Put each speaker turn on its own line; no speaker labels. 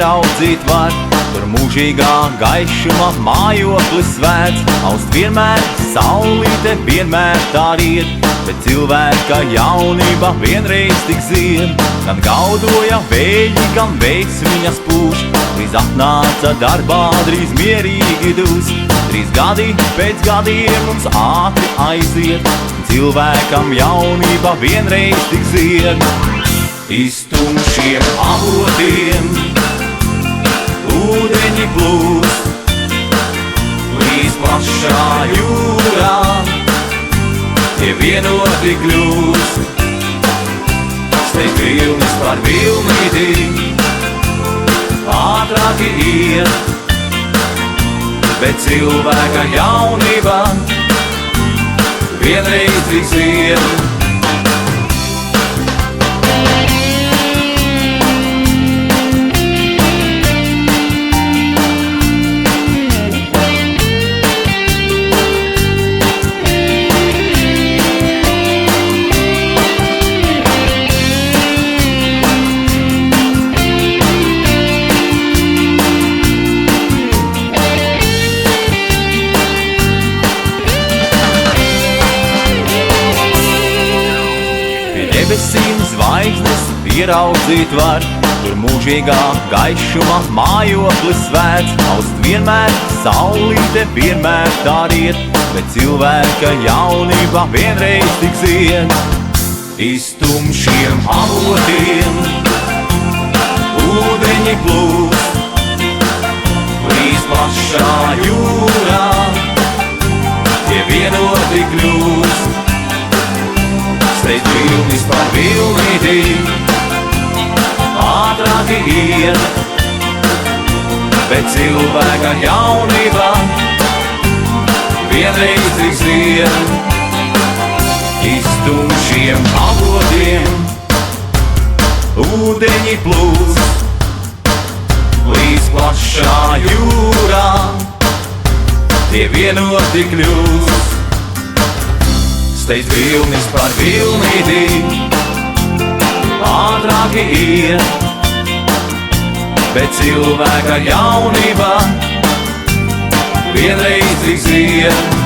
ieraudzīt var, tur mūžīgā gaišuma mājoklis svēts. Aust vienmēr, saulīte vienmēr tā riet, bet cilvēka jaunība vienreiz tik zied. Gan gaudoja vēļi, gan veiksmiņas pūš, drīz atnāca darbā, drīz mierīgi dus. Trīs gadi pēc gadiem mums ātri aiziet, cilvēkam jaunība vienreiz tik zied. Iz tumšiem avotiem ūdeņi plūst, līdz plašā jūrā tie vienoti kļūst. Steidz vilnis par vilnīti, ātrāki iet, bet cilvēka jaunība vienreiz tik zied. Debesīm zvaigznes ieraudzīt var, tur mūžīgā gaišuma mājoklis svēts. Aust vienmēr, saulīte vienmēr tā riet, bet cilvēka jaunība vienreiz tik zied. Iz tumšiem avotiem ūdeņi plūst, līdz plašā jūrā tie vienoti kļūst. Steidz vilnis par vilnīti, ātrāki iet, bet cilvēka jaunība vienreiz tik zied. Iz tumšiem avotiem ūdeņi plūst, līdz plašā jūrā tie vienoti kļūst. Steidz vilnis par vilnīti, ātrāki iet, bet cilvēka jaunība vienreiz tik zied.